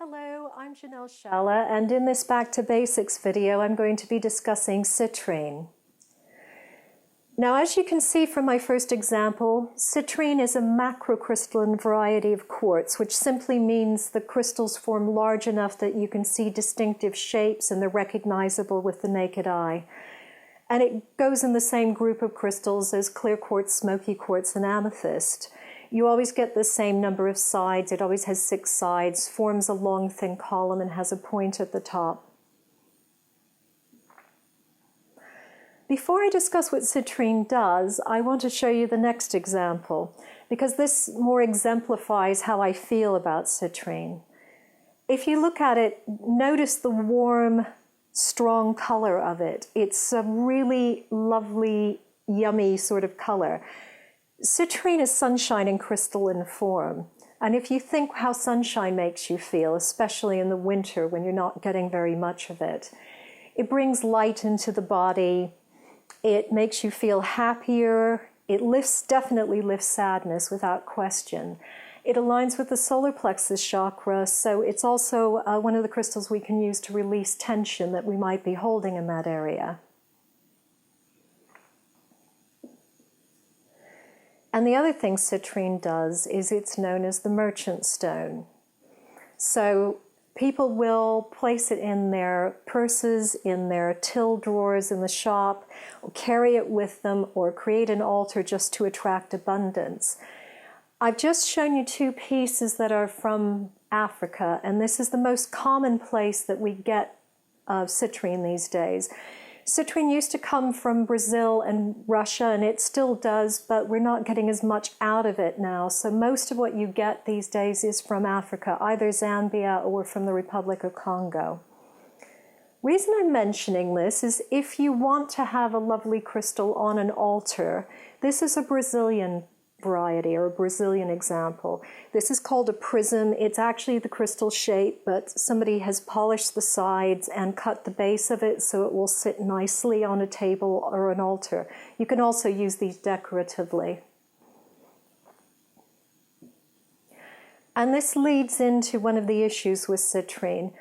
Hello, I'm Janelle Shalla, and in this Back to Basics video, I'm going to be discussing citrine. Now, as you can see from my first example, citrine is a macrocrystalline variety of quartz, which simply means the crystals form large enough that you can see distinctive shapes and they're recognizable with the naked eye. And it goes in the same group of crystals as clear quartz, smoky quartz, and amethyst. You always get the same number of sides. It always has 6 sides, forms a long, thin column, and has a point at the top. Before I discuss what citrine does, I want to show you the next example, because this more exemplifies how I feel about citrine. If you look at it, notice the warm, strong color of it. It's a really lovely, yummy sort of color. Citrine is sunshine in crystalline form. And if you think how sunshine makes you feel, especially in the winter when you're not getting very much of it, it brings light into the body. It makes you feel happier. It definitely lifts sadness without question. It aligns with the solar plexus chakra, so it's also one of the crystals we can use to release tension that we might be holding in that area. And the other thing citrine does is it's known as the merchant stone. So people will place it in their purses, in their till drawers in the shop, or carry it with them, or create an altar just to attract abundance. I've just shown you 2 pieces that are from Africa, and this is the most common place that we get citrine these days. Citrine used to come from Brazil and Russia, and it still does, but we're not getting as much out of it now. So most of what you get these days is from Africa, either Zambia or from the Republic of Congo. Reason I'm mentioning this is if you want to have a lovely crystal on an altar, this is a Brazilian variety or a Brazilian example. This is called a prism. It's actually the crystal shape, but somebody has polished the sides and cut the base of it so it will sit nicely on a table or an altar. You can also use these decoratively. And this leads into one of the issues with citrine.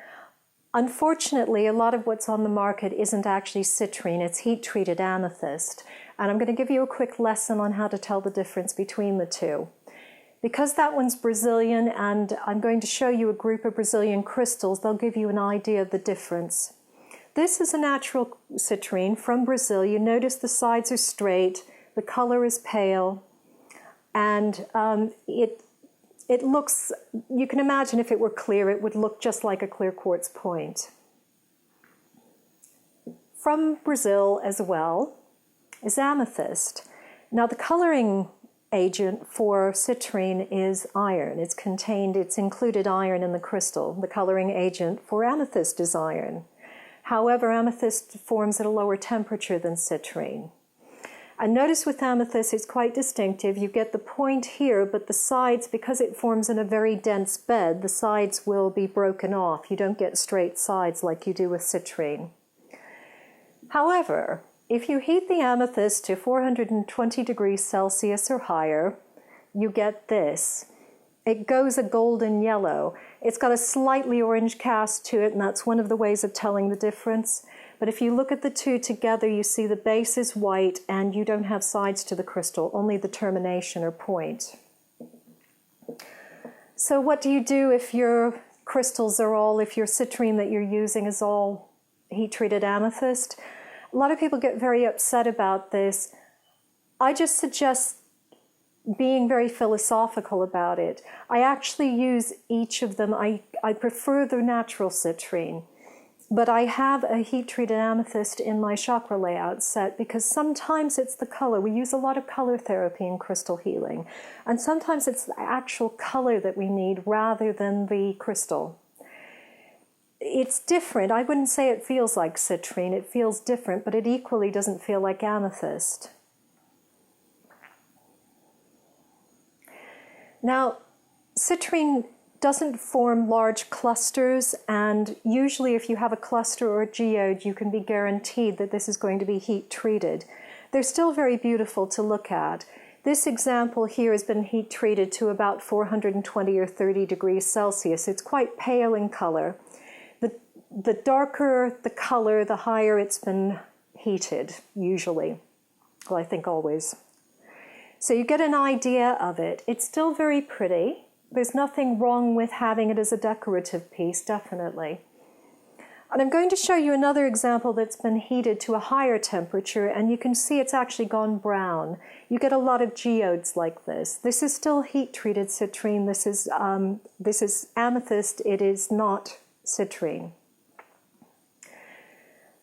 Unfortunately, a lot of what's on the market isn't actually citrine, it's heat-treated amethyst. And I'm going to give you a quick lesson on how to tell the difference between the two. Because that one's Brazilian, and I'm going to show you a group of Brazilian crystals, they'll give you an idea of the difference. This is a natural citrine from Brazil. You notice the sides are straight, the color is pale, and it looks, you can imagine if it were clear, it would look just like a clear quartz point. From Brazil as well is amethyst. Now the coloring agent for citrine is iron. It's included iron in the crystal. The coloring agent for amethyst is iron. However, amethyst forms at a lower temperature than citrine. And notice with amethyst, it's quite distinctive. You get the point here, but the sides, because it forms in a very dense bed, the sides will be broken off. You don't get straight sides like you do with citrine. However, if you heat the amethyst to 420 degrees Celsius or higher, you get this. It goes a golden yellow. It's got a slightly orange cast to it, and that's one of the ways of telling the difference. But if you look at the two together, you see the base is white and you don't have sides to the crystal, only the termination or point. So what do you do if your crystals are all, if your citrine that you're using is all heat-treated amethyst? A lot of people get very upset about this. I just suggest being very philosophical about it. I actually use each of them. I prefer the natural citrine, but I have a heat-treated amethyst in my chakra layout set because sometimes it's the color. We use a lot of color therapy in crystal healing, and sometimes it's the actual color that we need rather than the crystal. It's different. I wouldn't say it feels like citrine. It feels different, but it equally doesn't feel like amethyst. Now, citrine doesn't form large clusters, and usually if you have a cluster or a geode, you can be guaranteed that this is going to be heat treated. They're still very beautiful to look at. This example here has been heat treated to about 420 or 30 degrees Celsius. It's quite pale in color. The darker the color, the higher it's been heated, usually. Well, I think always. So you get an idea of it. It's still very pretty. There's nothing wrong with having it as a decorative piece, definitely. And I'm going to show you another example that's been heated to a higher temperature, and you can see it's actually gone brown. You get a lot of geodes like this. This is still heat-treated citrine. This is amethyst. It is not citrine.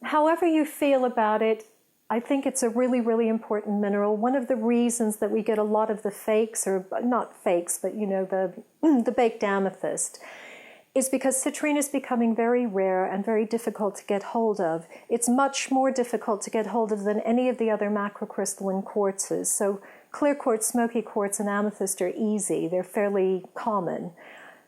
However you feel about it, I think it's a really, really important mineral. One of the reasons that we get a lot of the fakes, or not fakes, but you know, the baked amethyst, is because citrine is becoming very rare and very difficult to get hold of. It's much more difficult to get hold of than any of the other macrocrystalline quartzes. So clear quartz, smoky quartz, and amethyst are easy. They're fairly common.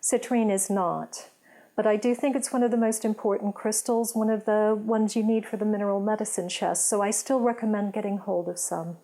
Citrine is not. But I do think it's one of the most important crystals, one of the ones you need for the mineral medicine chest, so I still recommend getting hold of some.